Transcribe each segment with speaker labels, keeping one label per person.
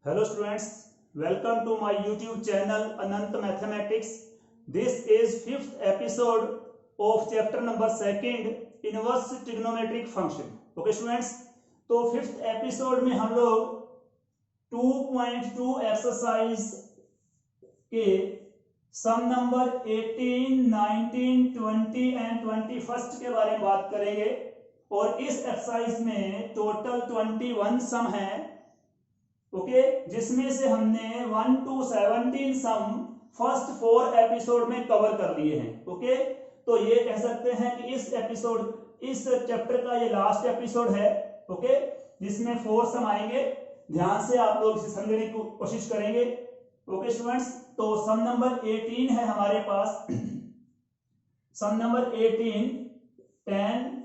Speaker 1: Hello students, welcome to my YouTube channel Anant Mathematics. This is fifth episode of chapter number 2 inverse trigonometric function. Okay students, तो fifth episode में हम लोग 2.2 exercise के सम number 18, 19, 20 and 21 के बारे में बात करेंगे और इस एक्सरसाइज में टोटल 21 सम है ओके जिसमें से हमने 1 to 17 सम फर्स्ट 4 एपिसोड में कवर कर लिए हैं ओके। तो ये कह सकते हैं कि इस चैप्टर का ये लास्ट एपिसोड है ओके, जिसमें 4 सम आएंगे। ध्यान से आप लोग इसे समझने की कोशिश करेंगे ओके स्टूडेंट्स। तो सम नंबर 18 है हमारे पास। Sum number 18 10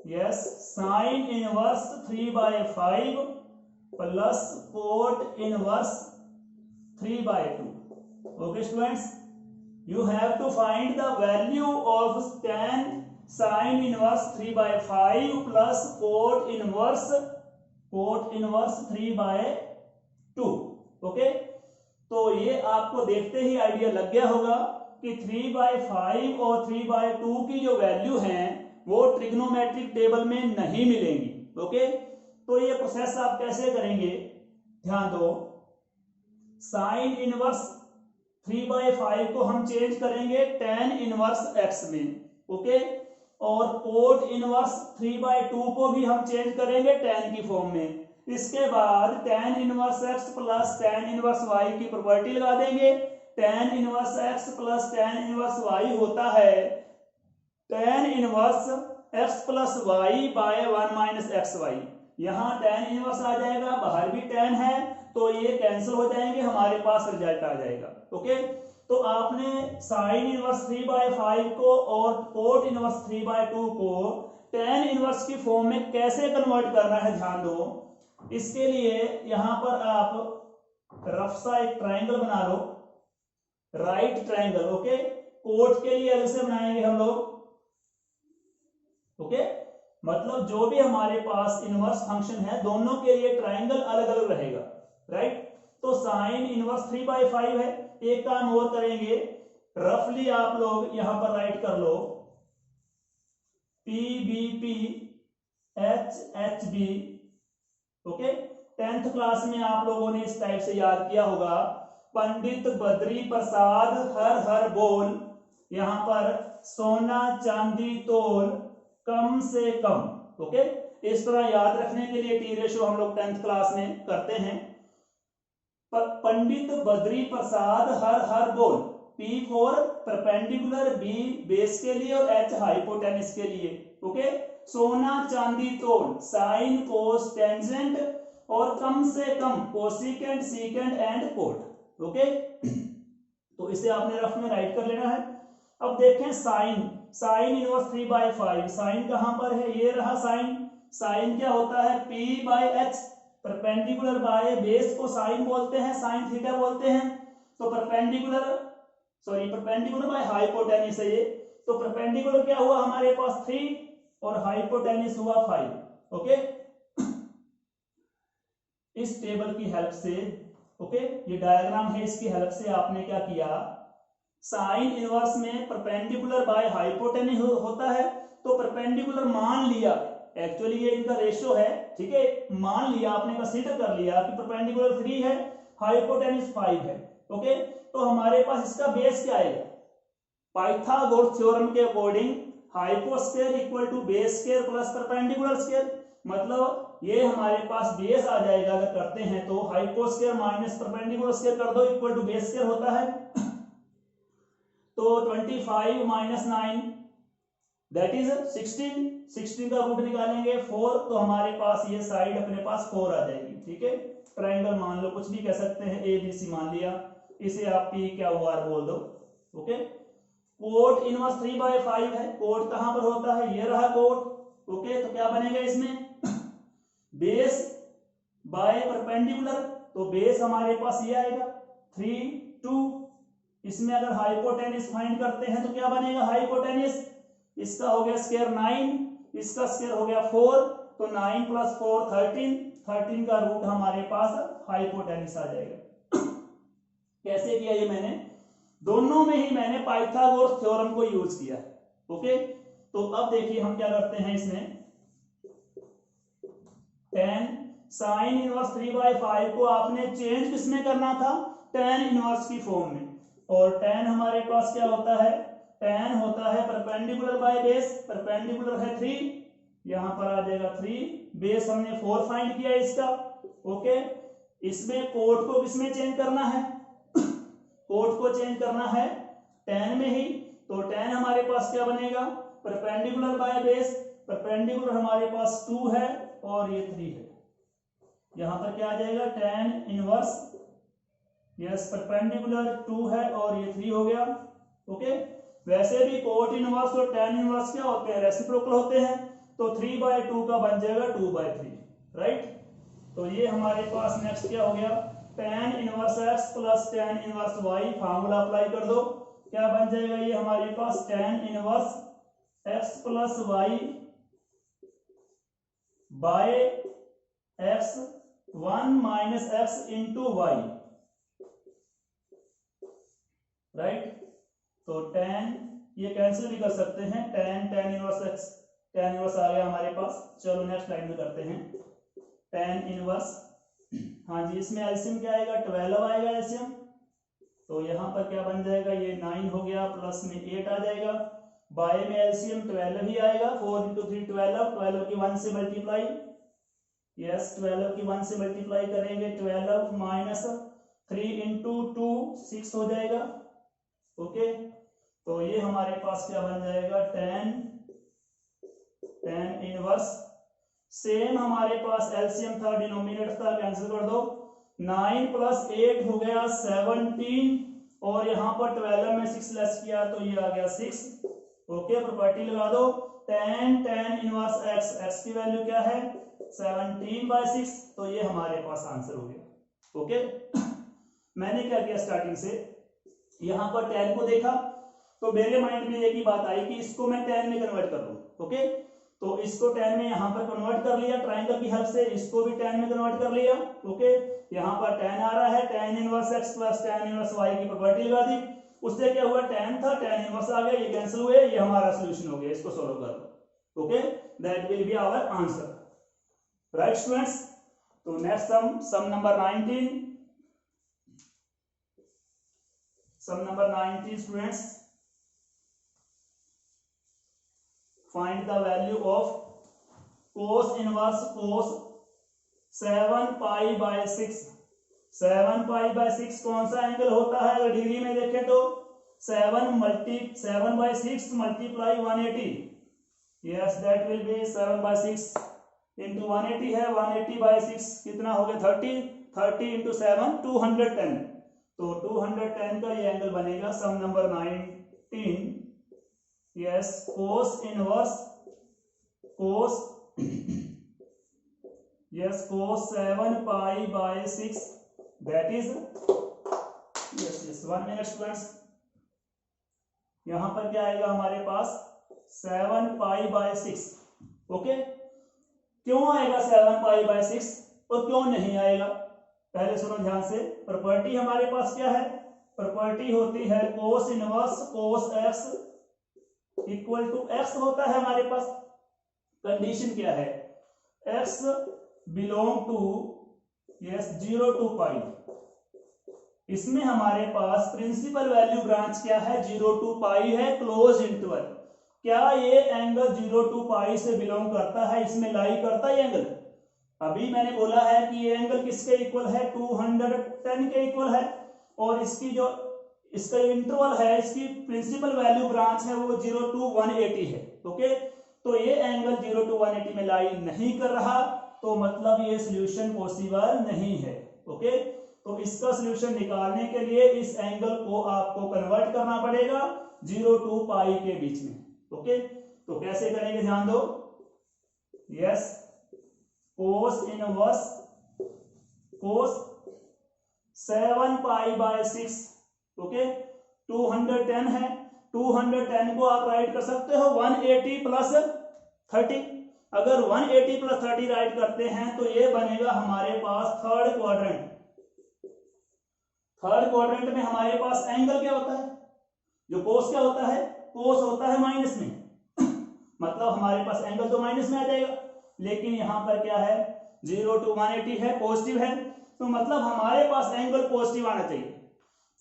Speaker 1: yes sine inverse 3/5 plus cot inverse 3/2 okay students. You have to find the value of tan sine inverse 3/5 plus cot inverse 3/2 okay. तो ये आपको देखते ही आइडिया लग गया होगा कि 3/5 और 3/2 की जो वैल्यू है वो ट्रिग्नोमेट्रिक टेबल में नहीं मिलेंगी ओके। तो ये प्रोसेस आप कैसे करेंगे, ध्यान दो। साइन इनवर्स 3/5 को हम चेंज करेंगे tan इनवर्स x में ओके, और कोट इनवर्स 3/2 को भी हम चेंज करेंगे tan की फॉर्म में। इसके बाद tan inverse x plus tan inverse y की प्रॉपर्टी लगा देंगे। tan inverse x plus tan inverse y होता है tan inverse x plus Y by 1 minus X Y. यहाँ tan इनवर्स आ जाएगा, बाहर भी tan है तो ये कैंसिल हो जाएंगे, हमारे पास रिजल्ट आ जाएगा ओके। तो आपने साइन इनवर्स 3/5 को और कोट इनवर्स 3/2 को tan इनवर्स की फॉर्म में कैसे कन्वर्ट करना है, ध्यान दो। इसके लिए यहाँ पर आप रफ सा एक ट्राइंगल बना लो, राइट ट्राइंगल ओके। कोट के लिए अलग से बनाएंगे हम लोग ओके। मतलब जो भी हमारे पास इनवर्स फंक्शन है दोनों के लिए ट्राइंगल अलग अलग रहेगा राइट। तो साइन इनवर्स 3/5 है। एक काम और करेंगे, रफली आप लोग यहां पर राइट कर लो PBP HHB okay. 10th class में आप लोगों ने इस टाइप से याद किया होगा, पंडित बद्री प्रसाद हर हर बोल, यहां पर सोना चांदी तोल कम से कम ओके। इस तरह याद रखने के लिए टी रेशो हम लोग 10th क्लास में करते हैं। पंडित बद्री प्रसाद हर हर बोल, P for perpendicular, B base के लिए और H हाइपोटेनस के लिए ओके। सोना चांदी तोल, साइन कोस टेंजेंट और कम से कम cosecant secant and cot okay. तो इसे आपने रफ में राइट कर लेना है। अब देखें साइन इनवर्स 3/5, साइन कहां पर है, ये रहा साइन। साइन क्या होता है, P/H, परपेंडिकुलर बाय बेस को साइन बोलते हैं, साइन थीटा बोलते हैं। तो परपेंडिकुलर बाय हाइपोटेनस है ये। तो परपेंडिकुलर क्या हुआ हमारे पास 3 और हाइपोटेनस हुआ 5 ओके। इस टेबल की हेल्प से ओके, ये डायग्राम है, इसकी हेल्प से आपने क्या किया, साइन इनवर्स में परपेंडिकुलर बाय हाइपोटेनस होता है। तो परपेंडिकुलर मान लिया, एक्चुअली ये इनका रेशियो है ठीक है, मान लिया आपने, कंसीडर कर लिया कि परपेंडिकुलर 3 है, हाइपोटेनस 5 है ओके। तो हमारे पास इसका बेस क्या आएगा, पाइथागोरस थ्योरम के अकॉर्डिंग हाइपोस्फीयर equal to base square plus perpendicular square. मतलब ये हमारे पास बेस आ जाएगा, अगर करते हैं तो हाइपोस्फीयर माइनस परपेंडिकुलर स्क्वायर कर दो इक्वल टू बेस स्क्वायर होता है। तो 25 माइनस 9 दैट इज 16 का रूट निकालेंगे 4, तो हमारे पास ये साइड अपने पास 4 आ जाएगी ठीक है। ट्राइंगल मान लो, कुछ भी कह सकते हैं, ABC मान लिया, इसे आप P क्या हुआ बोल दो ओके। कोट इनवर्स 3/5 है, कोट कहां पर होता है, ये रहा कोट ओके। तो क्या बनेगा इसमें, बेस बाय परपेंडिकुलर, तो बेस हमारे पास ये आएगा 3 2। इसमें अगर हाइपोटेनस फाइंड करते हैं तो क्या बनेगा, हाइपोटेनस इसका हो गया स्क्वायर 9, इसका स्क्वायर हो गया 4, तो 9 + 4 13, 13 का रूट हमारे पास हाइपोटेन्यूस आ जाएगा। कैसे किया ये मैंने, दोनों में ही मैंने पाइथागोरस थ्योरम को यूज किया है। ओके, तो अब देखिए हम क्या करते हैं इसमें, tan sin इनवर्स 3/5 को आपने चेंज किसमें करना था, tan इनवर्स की फॉर्म में। और tan हमारे पास क्या होता है, tan होता है परपेंडिकुलर बाय बेस, परपेंडिकुलर है 3, यहां पर आ जाएगा 3, बेस हमने 4 फाइंड किया इसका। ओके, इसमें कोट को किसमें चेंज करना है, कोट को चेंज करना है tan में ही, तो tan हमारे पास क्या बनेगा, परपेंडिकुलर बाय बेस, परपेंडिकुलर हमारे पास 2 है और ये 3 है, यहां पर क्या आ जाएगा tan इनवर्स, यस परपेंडिकुलर 2 है और ये 3 हो गया। ओके, वैसे भी कोट इनवर्स और tan इनवर्स क्या होते हैं, रेसिप्रोकल होते हैं, तो 3/2 का बन जाएगा 2/3, राइट। तो ये हमारे पास नेक्स्ट क्या हो गया, tan inverse x plus tan inverse y, formula apply कर दो, क्या बन जाएगा ये हमारे पास tan inverse x plus y by x 1 minus x into y, right. तो tan ये कैंसिल भी कर सकते हैं, tan inverse x, tan inverse आ गया हमारे पास। चलो नेक्स्ट लाइन में करते हैं, tan इनवर्स, हाँ जी इसमें एलसीएम क्या आएगा, 12 आएगा एलसीएम, तो यहाँ पर क्या बन जाएगा, ये 9 हो गया, प्लस में 8 आ जाएगा, बाय में एलसीएम 12 ही आएगा, 4 × 3 12, 12 की 1 से मल्टीप्लाई, यस 12 की 1 से मल्टीप्लाई करेंगे, 12 माइनस 3 × 2 6 हो जाएगा। ओके, तो ये हमारे पास क्या बन जाएगा, tan इनवर्स, सेम हमारे पास एलसीएम था, डिनोमिनेटर था, कैंसिल कर दो, 9 + 8 हो गया 17, और यहाँ पर 12 में 6 लेस किया तो ये आ गया 6। ओके, प्रॉपर्टी लगा दो, tan इनवर्स x की वैल्यू क्या है 17/6, तो ये हमारे पास आंसर हो गया। ओके, मैंने क्या किया स्टार्टिंग से, यहाँ पर tan को देखा तो मेरे माइंड में एक ही बात आई कि इसको मैं tan में कन्वर्ट कर लूं। ओके, तो इसको tan में यहाँ पर कन्वर्ट कर लिया ट्राइंगल की हेल्प से, इसको भी tan में कन्वर्ट कर लिया। ओके, यहाँ पर tan आ रहा है, tan inverse x plus tan inverse y की प्रॉपर्टी लगा दी, उससे क्या हुआ, tan था, tan इनवर्स आ गया, ये कैंसिल हुए, ये हमारा सॉल्यूशन हो गया, इसको सॉल्व कर लो। Okay, that will be our answer, right students. तो next sum number 19, sum number 19 students, find the value of cos inverse cos 7π/6। 7π/6 कौन सा एंगल होता है, अगर डिग्री में देखें तो 7/6 multiply 180, yes that will B 7/6 into 180 है, 180/6 कितना हो गया 30, 30 इंटू 7 210, तो 210 का ये एंगल बनेगा। Sum number 19, yes cos inverse cos yes cos 7π/6 that is yes 1 minute students, यहां पर क्या आएगा हमारे पास 7π/6। ओके, क्यों आएगा 7π/6 और क्यों नहीं आएगा, पहले सुनो ध्यान से। प्रॉपर्टी हमारे पास क्या है, प्रॉपर्टी होती है cos inverse cos x equal to x होता है हमारे पास, कंडीशन क्या है, x belong to yes 0 to π, इसमें हमारे पास प्रिंसिपल वैल्यू ब्रांच क्या है 0 to π है, क्लोज इंटरवल। क्या ये एंगल 0 to π से बिलोंग करता है, इसमें लाई करता है एंगल, अभी मैंने बोला है कि ये एंगल किसके इक्वल है 210 के इक्वल है, और इसकी जो इसका इंटरवल है, इसकी प्रिंसिपल वैल्यू ब्रांच है वो 0 to 180 है। ओके, तो ये एंगल 0 to 180 में लाई नहीं कर रहा, तो मतलब ये सॉल्यूशन पॉसिबल नहीं है। ओके, तो इसका सॉल्यूशन निकालने के लिए इस एंगल को आपको कन्वर्ट करना पड़ेगा 0 to π के बीच में। ओके, तो कैसे करेंगे ध्यान दो, yes cos inverse cos 7π/6, okay 210 है, 210 को आप राइट कर सकते हो 180 + 30, अगर 180 प्लस 30 राइट करते हैं तो ये बनेगा हमारे पास थर्ड क्वाड्रेंट। थर्ड क्वाड्रेंट में हमारे पास एंगल क्या होता है, जो कोस क्या होता है, कोस होता है माइनस में मतलब हमारे पास एंगल तो माइनस में आ जाएगा, लेकिन यहां पर क्या है 0 to 180 है, पॉजिटिव है, तो मतलब हमारे पास एंगल पॉजिटिव आना चाहिए।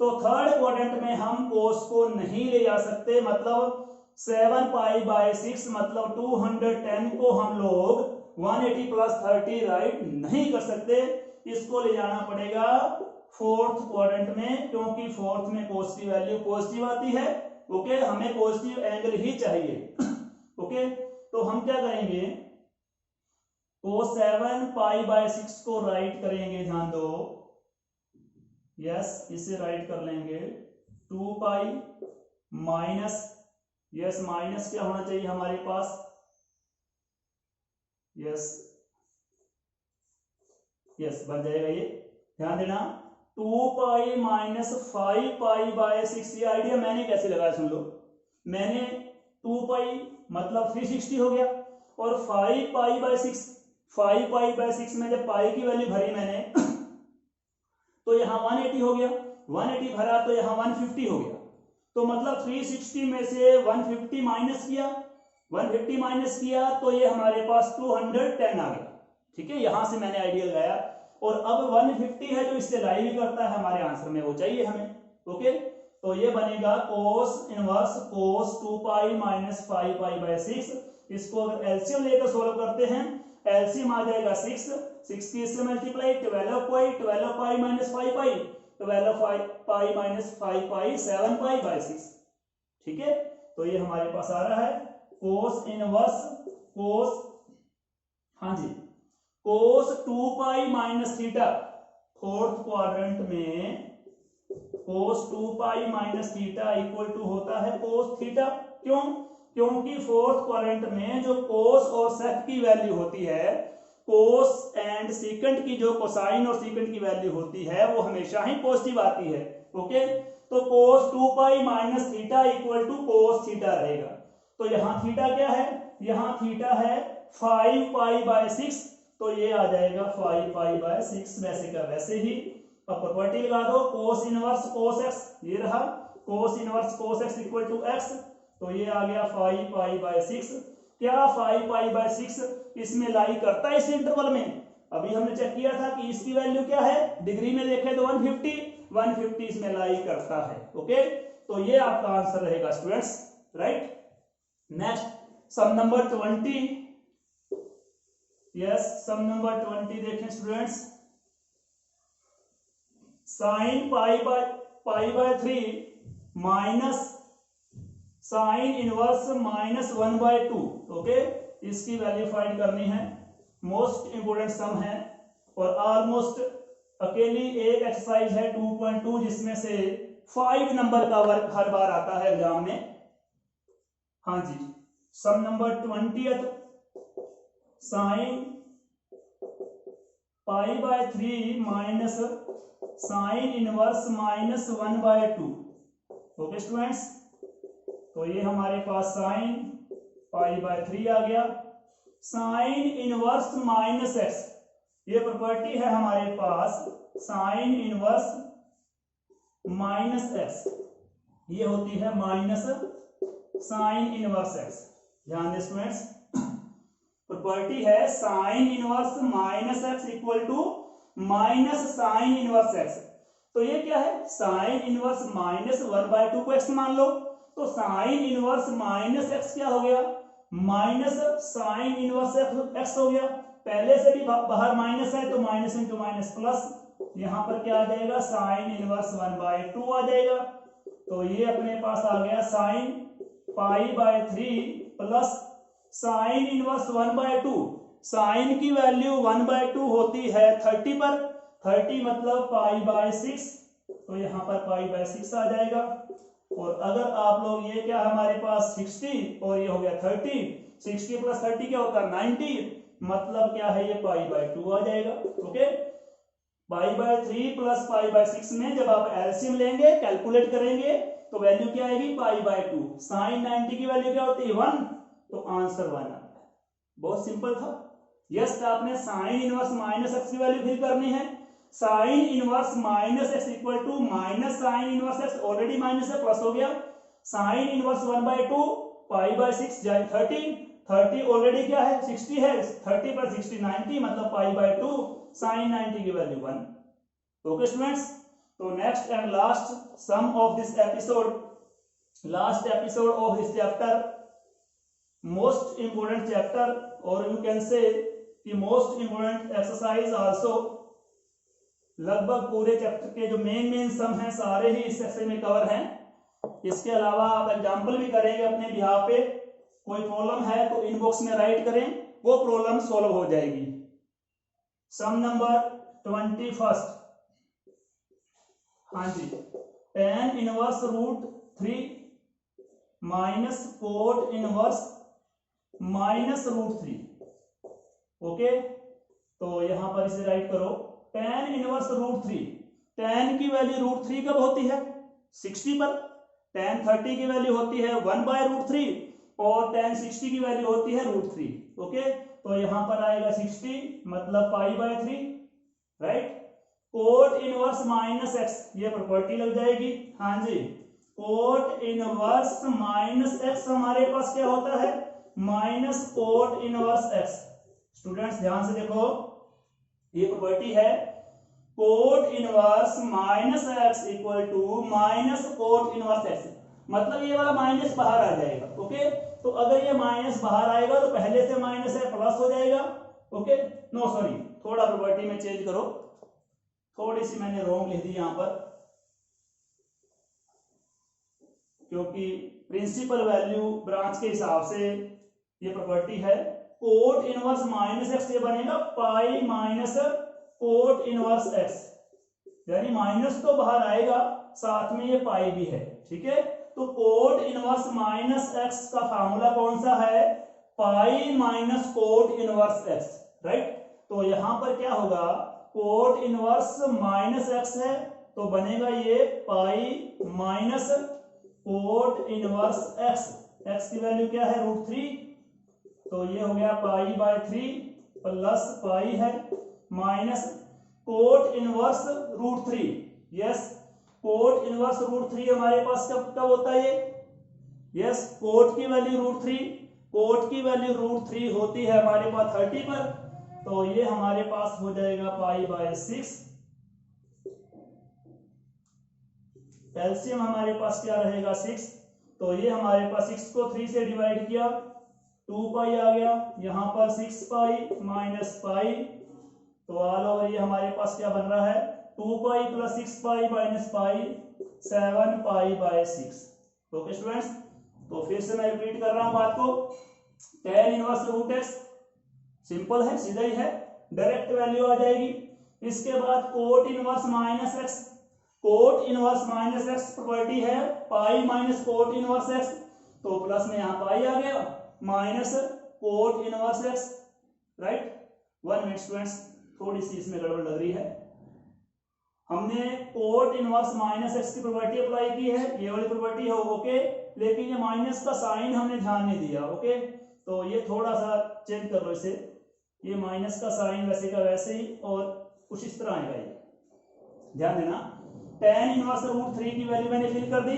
Speaker 1: तो थर्ड क्वाड्रेंट में हम कोस को नहीं ले जा सकते, मतलब 7 पाई बाय 6 मतलब 210 को हम लोग 180 प्लस 30 राइट नहीं कर सकते, इसको ले जाना पड़ेगा फोर्थ क्वाड्रेंट में, क्योंकि फोर्थ में कोस की वैल्यू पॉजिटिव आती है। ओके, हमें पॉजिटिव एंगल ही चाहिए। ओके, तो हम क्या करेंगे, तो 7 पाई बाय 6 को राइट करेंगे, ध्यान दो, यस इसे राइट कर लेंगे 2 पाई माइनस, यस माइनस क्या होना चाहिए हमारे पास, यस यस बन जाएगा ये, ध्यान देना 2 पाई माइनस 5 पाई बाय 6। ये आइडिया मैंने कैसे लगाया सुन लो, मैंने 2 पाई मतलब 360 हो गया, और 5 पाई बाय 6, 5 पाई बाय 6 में जब पाई की वैल्यू भरी मैंने तो यहाँ 180 हो गया, 180 भरा तो यहाँ 150 हो गया, तो मतलब 360 में से 150 माइनस किया, 150 माइनस किया तो ये हमारे पास 210 आ गया। ठीक है, यहां से मैंने आइडिया लगाया, और अब 150 है जो इससे लाई भी करता है हमारे आंसर में, वो चाहिए हमें। ओके, तो ये बनेगा कोस inverse cos 2 pi minus 5 pi by 6। इसको अगर एलसीएम लेकर सोल्व करते हैं, एलसीएम आ जाएगा 6, 6 की इससे multiply 12 pi, 12 pi minus 5 pi, 12 pi minus 5 pi 7 pi by 6। ठीक है, तो ये हमारे पास आ रहा है कोस इनवर्स कोस, हाँ जी, cos 2 pi minus theta. Fourth quadrant में cos 2 pi minus theta equal to होता है कोस थीटा। क्यों? क्योंकि फोर्थ क्वाड्रेंट में जो कोस और सेक की वैल्यू होती है, कोस एंड सीकेंट की जो कोसाइन और सीकेंट की वैल्यू होती है वो हमेशा ही पॉजिटिव आती है। ओके, तो cos 2 pi minus theta equal to cos theta रहेगा। तो यहाँ थीटा क्या है, यहाँ थीटा है 5 पाई बाय 6, तो ये आ जाएगा 5 पाई बाय 6, वैसे का वैसे ही। अब प्रॉपर्टी लगा दो, कोस इनवर्स कोस एक्स, ये रहा cos inverse cos x equal to x, तो ये आ गया 5 पाई बाय 6। क्या 5 पाई बाय 6 इसमें लाई करता है इस इंटरवल में? अभी हमने चेक किया था कि इसकी वैल्यू क्या है, डिग्री में देखें तो 150 इसमें लाई करता है। ओके, तो ये आपका आंसर रहेगा students, right. Next sum number 20, yes sum number 20 देखें students, sine pi by 3 minus sine inverse minus 1/2। Okay, इसकी वैल्यू फाइंड करनी है, मोस्ट इंपोर्टेंट सम है, और ऑलमोस्ट अकेली एक एक्सरसाइज है 2.2 जिसमें से 5 नंबर का वर्क हर बार आता है एग्जाम में। हाँ जी, sum number 20, sine pi by 3 minus sine inverse minus 1/2। Okay students, तो ये हमारे पास साइन पाई बाय 3 आ गया, साइन इनवर्स माइनस एक्स, ये प्रॉपर्टी है हमारे पास साइन इनवर्स माइनस एक्स, ये होती है माइनस साइन इनवर्स एक्स। ध्यान दें स्टूडेंट्स, प्रॉपर्टी है sine inverse minus x equal to minus sine inverse x. तो ये क्या है, साइन इनवर्स माइनस 1/2 को एक्स मान लो, तो साइन इनवर्स माइनस एक्स क्या हो गया, माइनस साइन इनवर्स एक्स हो गया। पहले से भी बाहर माइनस है तो माइनस इंटू माइनस प्लस, यहां पर क्या आ जाएगा साइन इनवर्स 1/2 आ जाएगा। तो ये अपने पास आ गया sine pi by 3 plus sine inverse 1/2। Sine की वैल्यू 1/2 होती है 30 पर, 30 मतलब पाई बाय 6, तो यहां पर पाई बाय 6 आ जाएगा। और अगर आप लोग ये क्या हमारे पास 60 और ये हो गया 30, 60 प्लस 30 क्या होता है 90, मतलब क्या है ये पाई बाय 2 आ जाएगा। Okay, pi by 3 plus pi by 6 में जब आप एलसीएम लेंगे कैलकुलेट करेंगे तो वैल्यू क्या आएगी पाई बाय 2। साइन 90 की वैल्यू क्या होती है 1, तो आंसर 1 आता है। बहुत सिंपल था। यस, आपने साइन इनवर्स माइनस एक्स की वैल्यू फिल करनी है। Sine inverse minus x equal to minus sine inverse x, already minus है, प्लस हो गया। साइन इनवर्स 1/2 पाई बाय 6 जाए 30 ऑलरेडी क्या है 60 है, 30 पर 60 90, मतलब पाई बाय 2 साइन 90 की वैल्यू 1। ओके स्टूडेंट्स, तो next and last sum of this episode, last episode of this chapter, most important chapter, और यू कैन से कि मोस्ट इंपोर्टेंट एक्सरसाइज आल्सो। लगभग पूरे चैप्टर के जो मेन सम हैं सारे ही इस सेक्शन में कवर हैं। इसके अलावा आप एग्जांपल भी करेंगे अपने बिहाफ पे। कोई प्रॉब्लम है तो इनबॉक्स में राइट करें, वो प्रॉब्लम सॉल्व हो जाएगी। सम नंबर 21, हाँ जी, tan inverse root 3 minus cot inverse minus root 3। Okay, तो यहां पर इसे राइट करो, tan इनवर्स रूट 3। tan की वैल्यू रूट 3 कब होती है 60 पर, tan 30 की वैल्यू होती है 1/√3 और tan 60 की वैल्यू होती है √3। ओके, तो यहां पर आएगा 60 मतलब π/3, right. Cot inverse minus x, ये प्रॉपर्टी लग जाएगी, हाँ जी। कोट इनवर्स माइनस एक्स हमारे पास क्या होता है minus cot inverse x. Students ध्यान से देखो, ये प्रॉपर्टी है cot inverse minus x equal to minus cot inverse x, मतलब ये वाला माइनस बाहर आ जाएगा। ओके, तो अगर ये माइनस बाहर आएगा तो पहले से माइनस है प्लस हो जाएगा। ओके, नो सॉरी, थोड़ा प्रॉपर्टी में चेंज करो, थोड़ी सी मैंने रॉन्ग लिख दी यहां पर, क्योंकि प्रिंसिपल वैल्यू ब्रांच के हिसाब से ये प्रॉपर्टी है। कोट इनवर्स माइनस एक्स ये बनेगा पाई माइनस कोट इनवर्स एक्स, यानी माइनस तो बाहर आएगा साथ में ये पाई भी है, ठीक है। तो कोट इनवर्स माइनस एक्स का फार्मूला कौन सा है pi minus cot inverse x, right. तो यहां पर क्या होगा कोट इनवर्स माइनस एक्स है तो बनेगा ये पाई minus cot inverse x, x की वैल्यू क्या है √3, तो ये हो गया π/3 प्लस पाई है minus cot inverse √3। Yes, cot inverse √3 हमारे पास कब कब होता है ये, यस, कोट की वैल्यू √3, कोट की वैल्यू √3 होती है हमारे पास 30 पर, तो ये हमारे पास हो जाएगा π/6। एलसीएम हमारे पास क्या रहेगा 6, तो ये हमारे पास 6 को 3 से डिवाइड किया 2π आ गया, यहाँ पर 6π माइनस पाई, तो ऑल ओवर ये हमारे पास क्या बन रहा है 2π plus 6π minus pi 7π/6। Okay students, तो फिर से मैं रिपीट कर रहा हूं बात को, tan inverse root x simple है, सीधा ही है, डायरेक्ट वैल्यू आ जाएगी। इसके बाद cot inverse minus x, cot inverse minus x property है pi minus cot inverse x, तो प्लस में यहाँ पाई आ गया minus cot inverse x, right. 1 minute students, थोड़ी सी इसमें गड़बड़ लग रही है। हमने कोट इनवर्स माइनस एक्स की प्रॉपर्टी अप्लाई की है, ये वाली प्रॉपर्टी है, ओके, लेकिन ये माइनस का साइन हमने ध्यान नहीं दिया। ओके, तो ये थोड़ा सा चेंज कर लो इसे, ये माइनस का साइन वैसे का वैसे ही और कुछ इस तरह आएगा, ये ध्यान देना। tan इनवर्स √3 की वैल्यू मैंने फिल कर दी,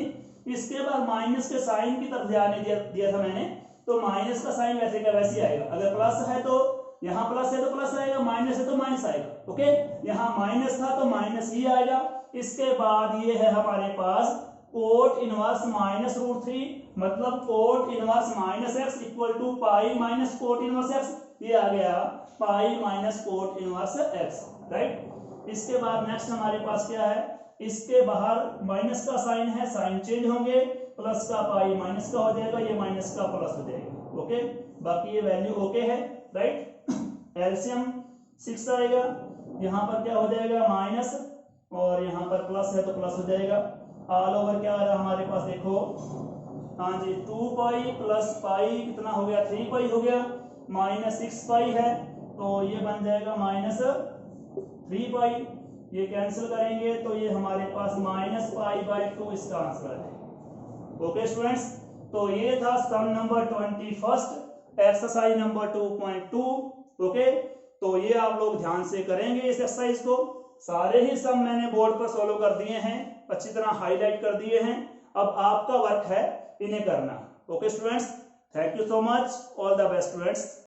Speaker 1: इसके बाद माइनस के साइन की तरफ ध्यान नहीं दिया था मैंने, तो माइनस का साइन वैसे का वैसे आएगा, अगर प्लस है तो यहाँ प्लस है तो प्लस आएगा, माइनस है तो माइनस आएगा। ओके, यहाँ माइनस था तो माइनस ही आएगा। इसके बाद ये है हमारे पास कोट इनवर्स माइनस √3, मतलब cot inverse minus x equal to pi minus cot inverse x, ये आ गया pi minus cot inverse x, right. इसके बाद नेक्स्ट हमारे पास क्या है, इसके बाहर माइनस का साइन है, साइन चेंज होंगे, प्लस का पाई माइनस का हो जाएगा, ये माइनस का प्लस हो जाएगा। ओके, बाकी ये वैल्यू ओके है, राइट। एलसीएम 6 आएगा, यहाँ पर क्या हो जाएगा माइनस और यहाँ पर प्लस है तो प्लस हो जाएगा। ऑल ओवर क्या आ रहा है हमारे पास देखो, हाँ जी, 2π प्लस पाई कितना हो गया 3π हो गया, माइनस 6π है तो ये बन जाएगा माइनस 3π, ये कैंसिल करेंगे तो ये हमारे पास माइनस π/2 इसका आंसर है। ओके स्टूडेंट्स, तो ये था सम नंबर 21। Exercise number 2.2। ओके, तो ये आप लोग ध्यान से करेंगे इस एक्सरसाइज को। सारे ही सम मैंने बोर्ड पर सोल्व कर दिए हैं, अच्छी तरह हाईलाइट कर दिए हैं। अब आपका वर्क है इन्हें करना। Okay students, thank you so much, all the best students.